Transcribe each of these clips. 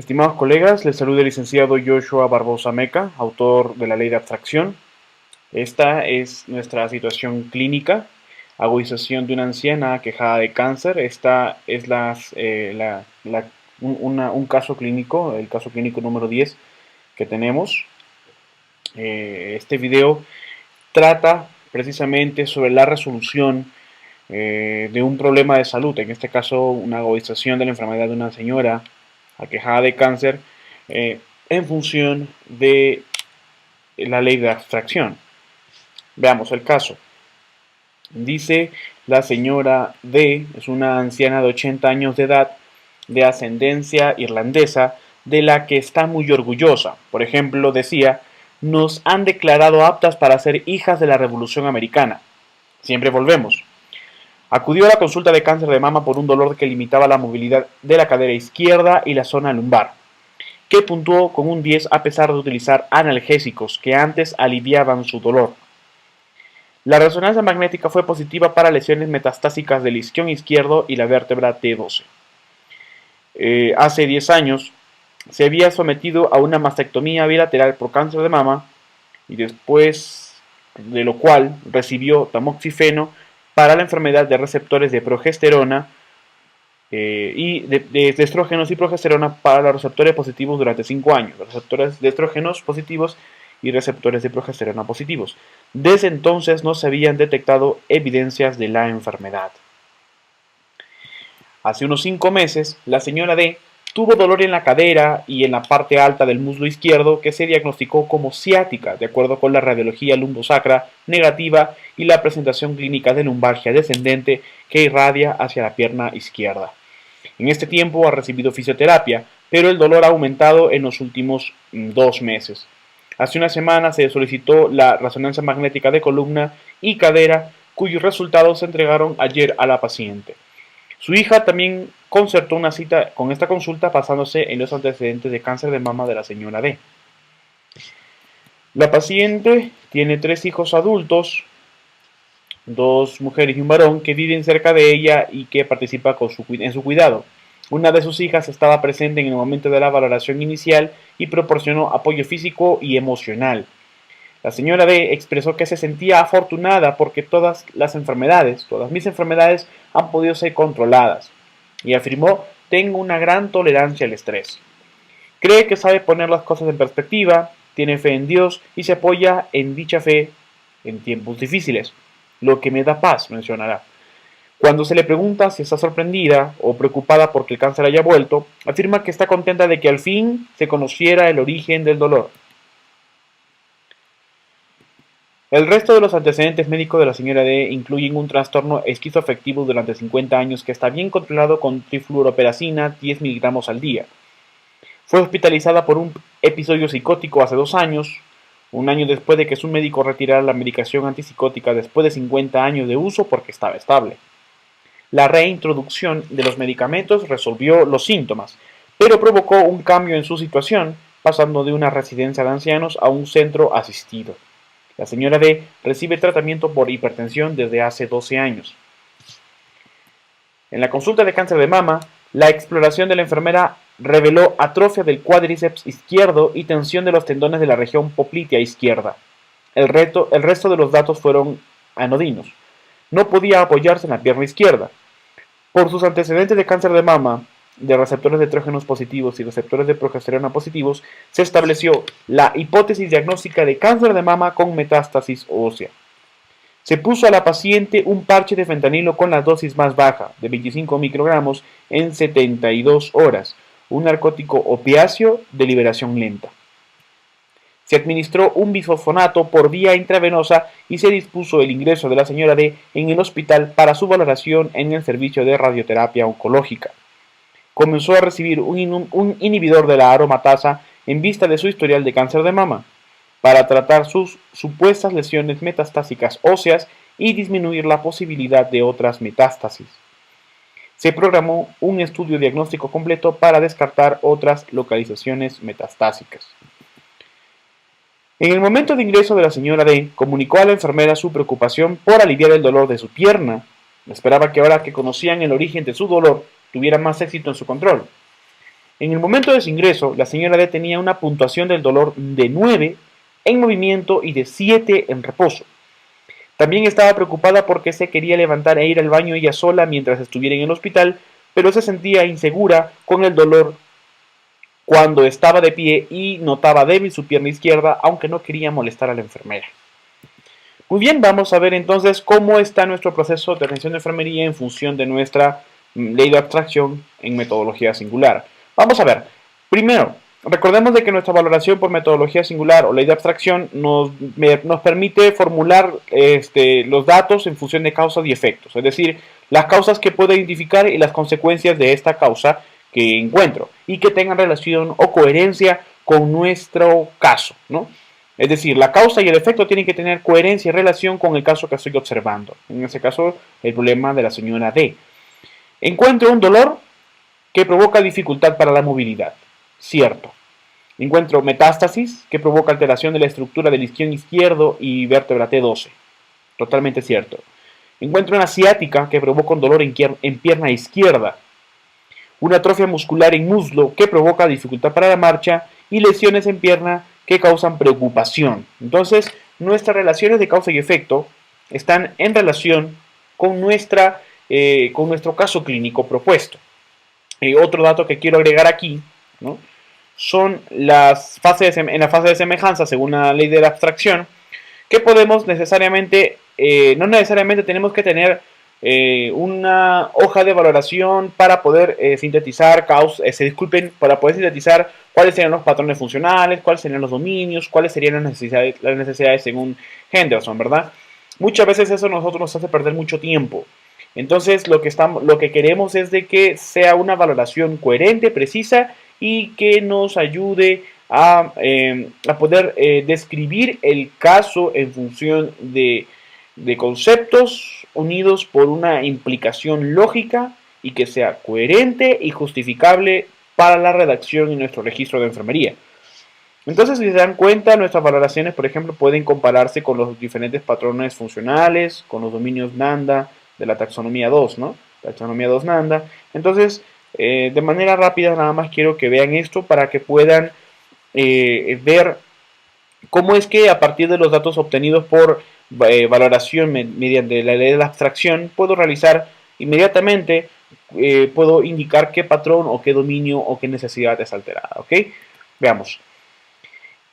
Estimados colegas, les saluda el licenciado Joshua Barbosa Meca, autor de la Ley de Abstracción. Esta es nuestra situación clínica: agudización de una anciana aquejada de cáncer. Esta es un caso clínico, el caso clínico número 10 que tenemos. Este video trata precisamente sobre la resolución de un problema de salud, en este caso una agudización de la enfermedad de una señora aquejada de cáncer, en función de la ley de abstracción. Veamos el caso. Dice: la señora D es una anciana de 80 años de edad, de ascendencia irlandesa, de la que está muy orgullosa. Por ejemplo, decía: nos han declarado aptas para ser hijas de la Revolución Americana. Siempre volvemos. Acudió a la consulta de cáncer de mama por un dolor que limitaba la movilidad de la cadera izquierda y la zona lumbar, que puntuó con un 10 a pesar de utilizar analgésicos que antes aliviaban su dolor. La resonancia magnética fue positiva para lesiones metastásicas del isquion izquierdo y la vértebra T12. Hace 10 años se había sometido a una mastectomía bilateral por cáncer de mama, y después de lo cual recibió tamoxifeno para la enfermedad de receptores de progesterona y de estrógenos y progesterona para los receptores positivos durante 5 años, los receptores de estrógenos positivos y receptores de progesterona positivos. Desde entonces no se habían detectado evidencias de la enfermedad. Hace unos 5 meses, la señora D tuvo dolor en la cadera y en la parte alta del muslo izquierdo, que se diagnosticó como ciática, de acuerdo con la radiología lumbosacra negativa y la presentación clínica de lumbalgia descendente que irradia hacia la pierna izquierda. En este tiempo ha recibido fisioterapia, pero el dolor ha aumentado en los últimos 2 meses. Hace una semana se solicitó la resonancia magnética de columna y cadera, cuyos resultados se entregaron ayer a la paciente. Su hija también concertó una cita con esta consulta basándose en los antecedentes de cáncer de mama de la señora D. La paciente tiene 3 hijos adultos, 2 mujeres y un varón, que viven cerca de ella y que participa en su cuidado. Una de sus hijas estaba presente en el momento de la valoración inicial y proporcionó apoyo físico y emocional. La señora D expresó que se sentía afortunada porque todas mis enfermedades han podido ser controladas, y afirmó: tengo una gran tolerancia al estrés. Cree que sabe poner las cosas en perspectiva, tiene fe en Dios y se apoya en dicha fe en tiempos difíciles, lo que me da paz, mencionará. Cuando se le pregunta si está sorprendida o preocupada porque el cáncer haya vuelto, afirma que está contenta de que al fin se conociera el origen del dolor. El resto de los antecedentes médicos de la señora D incluyen un trastorno esquizoafectivo durante 50 años que está bien controlado con trifluoroperacina 10 miligramos al día. Fue hospitalizada por un episodio psicótico hace 2 años, un año después de que su médico retirara la medicación antipsicótica después de 50 años de uso porque estaba estable. La reintroducción de los medicamentos resolvió los síntomas, pero provocó un cambio en su situación, pasando de una residencia de ancianos a un centro asistido. La señora D recibe tratamiento por hipertensión desde hace 12 años. En la consulta de cáncer de mama, la exploración de la enfermera reveló atrofia del cuádriceps izquierdo y tensión de los tendones de la región poplitea izquierda. El resto de los datos fueron anodinos. No podía apoyarse en la pierna izquierda. Por sus antecedentes de cáncer de mama, de receptores de estrógenos positivos y receptores de progesterona positivos, se estableció la hipótesis diagnóstica de cáncer de mama con metástasis ósea. Se puso a la paciente un parche de fentanilo con la dosis más baja, de 25 microgramos, en 72 horas, un narcótico opiáceo de liberación lenta. Se administró un bisfosfonato por vía intravenosa y se dispuso el ingreso de la señora D en el hospital para su valoración en el servicio de radioterapia oncológica. Comenzó a recibir un inhibidor de la aromatasa en vista de su historial de cáncer de mama, para tratar sus supuestas lesiones metastásicas óseas y disminuir la posibilidad de otras metástasis. Se programó un estudio diagnóstico completo para descartar otras localizaciones metastásicas. En el momento de ingreso de la señora D, comunicó a la enfermera su preocupación por aliviar el dolor de su pierna. Esperaba que ahora que conocían el origen de su dolor, tuviera más éxito en su control. En el momento de su ingreso, la señora D tenía una puntuación del dolor de 9 en movimiento y de 7 en reposo. También estaba preocupada porque se quería levantar e ir al baño ella sola mientras estuviera en el hospital, pero se sentía insegura con el dolor cuando estaba de pie y notaba débil su pierna izquierda, aunque no quería molestar a la enfermera. Muy bien, vamos a ver entonces cómo está nuestro proceso de atención de enfermería en función de nuestra ley de abstracción en metodología singular. Vamos a ver. Primero, recordemos de que nuestra valoración por metodología singular o ley de abstracción nos permite formular los datos en función de causas y efectos, es decir, las causas que puedo identificar y las consecuencias de esta causa que encuentro y que tengan relación o coherencia con nuestro caso, ¿no? Es decir, la causa y el efecto tienen que tener coherencia y relación con el caso que estoy observando. En este caso, el problema de la señora D. Encuentro un dolor que provoca dificultad para la movilidad. Cierto. Encuentro metástasis que provoca alteración de la estructura del isquion izquierdo y vértebra T12. Totalmente cierto. Encuentro una ciática que provoca un dolor en pierna izquierda. Una atrofia muscular en muslo que provoca dificultad para la marcha y lesiones en pierna que causan preocupación. Entonces, nuestras relaciones de causa y efecto están en relación con nuestro caso clínico propuesto. Otro dato que quiero agregar aquí, ¿no?, son en la fase de semejanza, según la ley de la abstracción, que podemos necesariamente, no necesariamente tenemos que tener una hoja de valoración para poder sintetizar para poder sintetizar cuáles serían los patrones funcionales, cuáles serían los dominios, cuáles serían las necesidades según Henderson, ¿verdad? Muchas veces eso a nosotros nos hace perder mucho tiempo. Entonces lo que queremos es de que sea una valoración coherente, precisa y que nos ayude a poder describir el caso en función de conceptos unidos por una implicación lógica y que sea coherente y justificable para la redacción en nuestro registro de enfermería. Entonces, si se dan cuenta, nuestras valoraciones, por ejemplo, pueden compararse con los diferentes patrones funcionales, con los dominios Nanda de la taxonomía 2, ¿no? Taxonomía 2 Nanda. Entonces, de manera rápida, nada más quiero que vean esto para que puedan ver cómo es que a partir de los datos obtenidos por valoración mediante la ley de la abstracción, puedo realizar inmediatamente, puedo indicar qué patrón o qué dominio o qué necesidad es alterada, ¿ok? Veamos.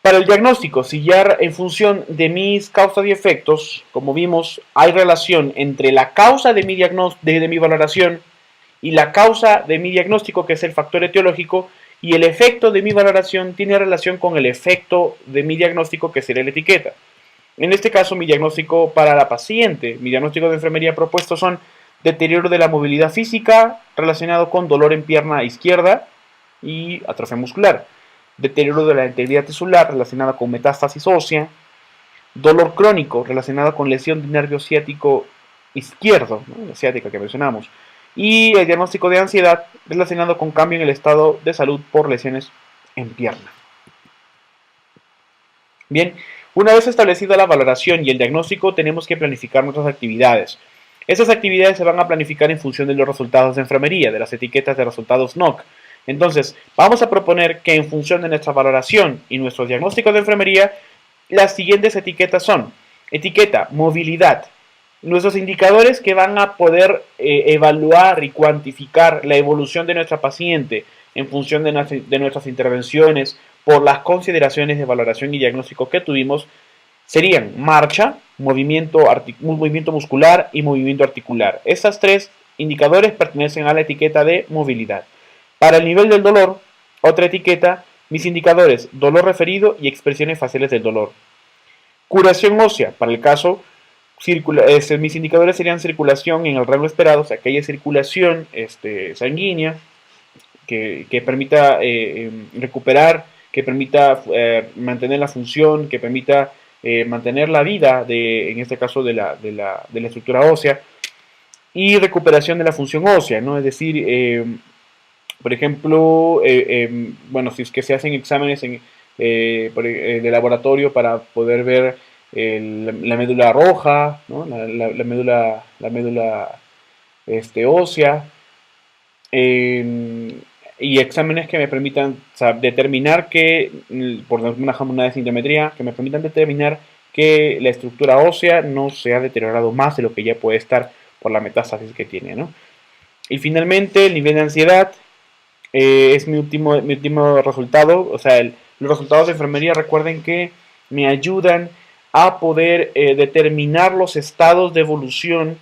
Para el diagnóstico, si ya en función de mis causas y efectos, como vimos, hay relación entre la causa de mi valoración y la causa de mi diagnóstico, que es el factor etiológico, y el efecto de mi valoración tiene relación con el efecto de mi diagnóstico, que sería la etiqueta. En este caso, mi diagnóstico para la paciente, mi diagnóstico de enfermería propuesto son deterioro de la movilidad física relacionado con dolor en pierna izquierda y atrofia muscular, deterioro de la integridad tisular relacionada con metástasis ósea, dolor crónico relacionado con lesión del nervio ciático izquierdo, ¿no?, la ciática que mencionamos, y el diagnóstico de ansiedad relacionado con cambio en el estado de salud por lesiones en pierna. Bien, una vez establecida la valoración y el diagnóstico, tenemos que planificar nuestras actividades. Estas actividades se van a planificar en función de los resultados de enfermería, de las etiquetas de resultados NOC. Entonces, vamos a proponer que en función de nuestra valoración y nuestros diagnósticos de enfermería, las siguientes etiquetas son: etiqueta movilidad, nuestros indicadores que van a poder evaluar y cuantificar la evolución de nuestra paciente en función de nuestras intervenciones por las consideraciones de valoración y diagnóstico que tuvimos, serían marcha, movimiento muscular y movimiento articular. Estos tres indicadores pertenecen a la etiqueta de movilidad. Para el nivel del dolor, otra etiqueta, mis indicadores, dolor referido y expresiones faciales del dolor. Curación ósea, para el caso, mis indicadores serían circulación en el rango esperado, o sea, aquella circulación sanguínea que permita recuperar, que permita mantener la función, que permita mantener la vida, en este caso de la estructura ósea, y recuperación de la función ósea, ¿no? Es decir, por ejemplo, bueno, si es que se hacen exámenes de laboratorio para poder ver la médula roja, ¿no?, la médula ósea, y exámenes que me permitan, o sea, determinar que, por una densitometría, que me permitan determinar que la estructura ósea no se ha deteriorado más de lo que ya puede estar por la metástasis que tiene, ¿no? Y finalmente, el nivel de ansiedad es mi último resultado. O sea, los resultados de enfermería, recuerden que me ayudan a poder determinar los estados de evolución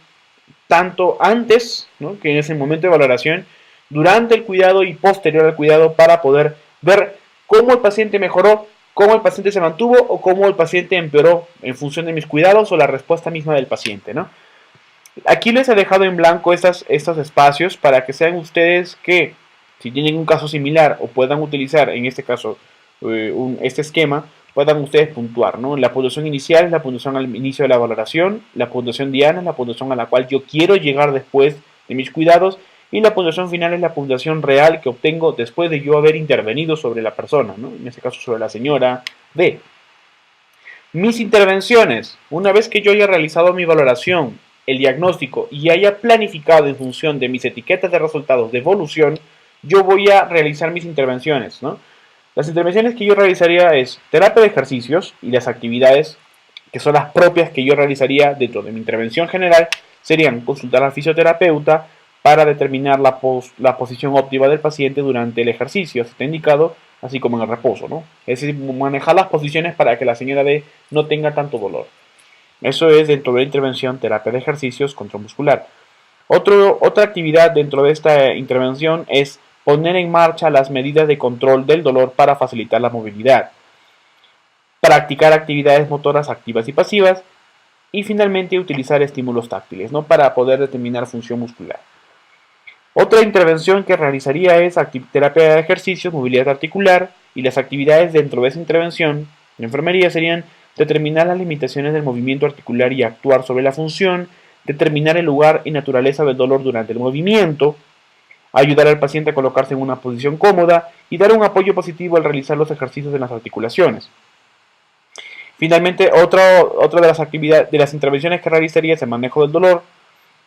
tanto antes, ¿no?, que en ese momento de valoración, durante el cuidado y posterior al cuidado, para poder ver cómo el paciente mejoró, cómo el paciente se mantuvo o cómo el paciente empeoró en función de mis cuidados o la respuesta misma del paciente, ¿no? Aquí les he dejado en blanco estos espacios para que sean ustedes que, si tienen un caso similar o puedan utilizar, en este caso, este esquema, puedan ustedes puntuar, ¿no? La puntuación inicial es la puntuación al inicio de la valoración, la puntuación diana es la puntuación a la cual yo quiero llegar después de mis cuidados, y la puntuación final es la puntuación real que obtengo después de yo haber intervenido sobre la persona, ¿no? En este caso sobre la señora D. Mis intervenciones, una vez que yo haya realizado mi valoración, el diagnóstico y haya planificado en función de mis etiquetas de resultados de evolución, yo voy a realizar mis intervenciones, ¿no? Las intervenciones que yo realizaría es terapia de ejercicios y las actividades que son las propias que yo realizaría dentro de mi intervención general serían consultar al fisioterapeuta para determinar la posición óptima del paciente durante el ejercicio, si está indicado, así como en el reposo, ¿no? Es decir, manejar las posiciones para que la señora D no tenga tanto dolor. Eso es dentro de la intervención terapia de ejercicios contramuscular. Otra actividad dentro de esta intervención es poner en marcha las medidas de control del dolor para facilitar la movilidad, practicar actividades motoras activas y pasivas, y finalmente utilizar estímulos táctiles, ¿no?, para poder determinar función muscular. Otra intervención que realizaría es terapia de ejercicios, movilidad articular, y las actividades dentro de esa intervención de enfermería serían determinar las limitaciones del movimiento articular y actuar sobre la función, determinar el lugar y naturaleza del dolor durante el movimiento, ayudar al paciente a colocarse en una posición cómoda y dar un apoyo positivo al realizar los ejercicios en las articulaciones. Finalmente, otra de las actividades, de las intervenciones que realizaría es el manejo del dolor.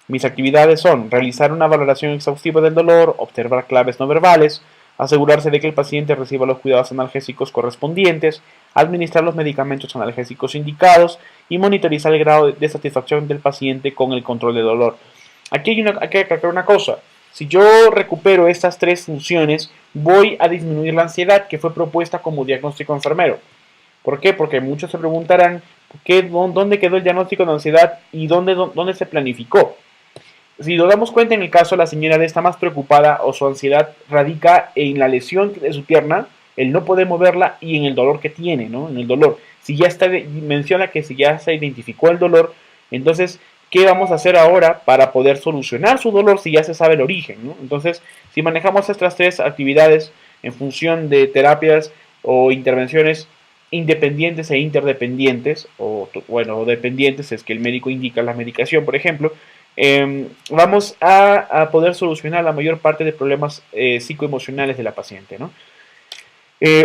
Mis actividades son realizar una valoración exhaustiva del dolor, observar claves no verbales, asegurarse de que el paciente reciba los cuidados analgésicos correspondientes, administrar los medicamentos analgésicos indicados y monitorizar el grado de satisfacción del paciente con el control de dolor. Aquí hay que aclarar una cosa. Si yo recupero estas tres funciones, voy a disminuir la ansiedad que fue propuesta como diagnóstico enfermero. ¿Por qué? Porque muchos se preguntarán dónde quedó el diagnóstico de ansiedad y dónde se planificó. Si nos damos cuenta, en el caso la señora D está más preocupada o su ansiedad radica en la lesión de su pierna, el no poder moverla y en el dolor que tiene, ¿no? En el dolor. Si ya menciona que si ya se identificó el dolor, entonces, ¿qué vamos a hacer ahora para poder solucionar su dolor si ya se sabe el origen, ¿no? Entonces, si manejamos estas tres actividades en función de terapias o intervenciones independientes e interdependientes, o dependientes, es que el médico indica la medicación, por ejemplo, vamos a poder solucionar la mayor parte de problemas psicoemocionales de la paciente, ¿no?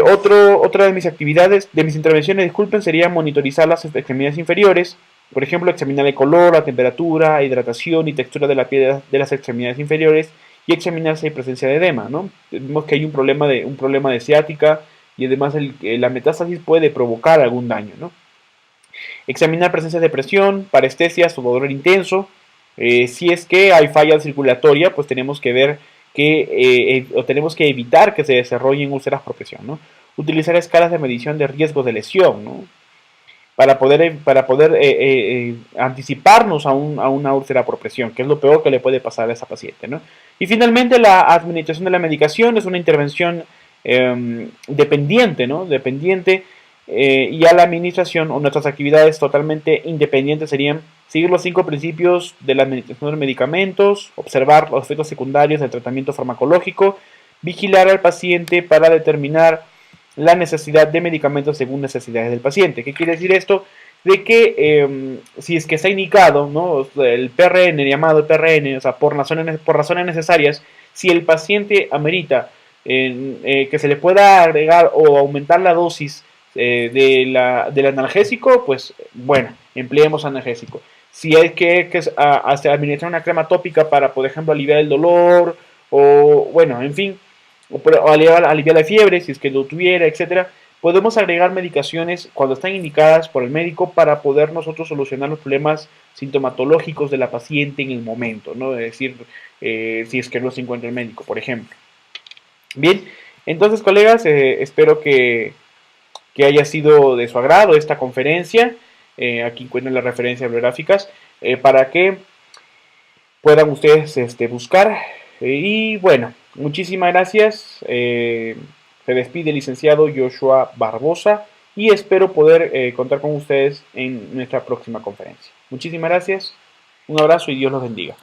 Otra de mis actividades, de mis intervenciones, disculpen, sería monitorizar las extremidades inferiores, por ejemplo, examinar el color, la temperatura, hidratación y textura de la piel de las extremidades inferiores y examinar si hay presencia de edema, ¿no? Vemos que hay un problema de ciática y además la metástasis puede provocar algún daño, ¿no? Examinar presencia de presión, parestesias o dolor intenso. Si es que hay falla circulatoria, pues tenemos que ver o tenemos que evitar que se desarrollen úlceras por presión, ¿no? Utilizar escalas de medición de riesgo de lesión, ¿no?, para poder anticiparnos a una úlcera por presión, que es lo peor que le puede pasar a esa paciente, ¿no? Y finalmente, la administración de la medicación es una intervención dependiente, ¿no? Y a la administración o nuestras actividades totalmente independientes serían seguir los 5 principios de la administración de medicamentos, observar los efectos secundarios del tratamiento farmacológico, vigilar al paciente para determinar la necesidad de medicamentos según necesidades del paciente. ¿Qué quiere decir esto? De que si es que está indicado, ¿no?, el PRN, llamado PRN, o sea, por razones necesarias, si el paciente amerita que se le pueda agregar o aumentar la dosis del analgésico, pues bueno, empleemos analgésico. Si hay que administrar una crema tópica para, por ejemplo, aliviar el dolor, o bueno, en fin, o aliviar la fiebre si es que lo tuviera, etcétera. Podemos agregar medicaciones cuando están indicadas por el médico para poder nosotros solucionar los problemas sintomatológicos de la paciente en el momento, ¿no? Es decir, si es que no se encuentra el médico, por ejemplo. Bien, entonces, colegas, espero que haya sido de su agrado esta conferencia. Aquí encuentran las referencias bibliográficas para que puedan ustedes buscar. Y bueno, muchísimas gracias. Se despide el licenciado Joshua Barbosa y espero poder contar con ustedes en nuestra próxima conferencia. Muchísimas gracias, un abrazo y Dios los bendiga.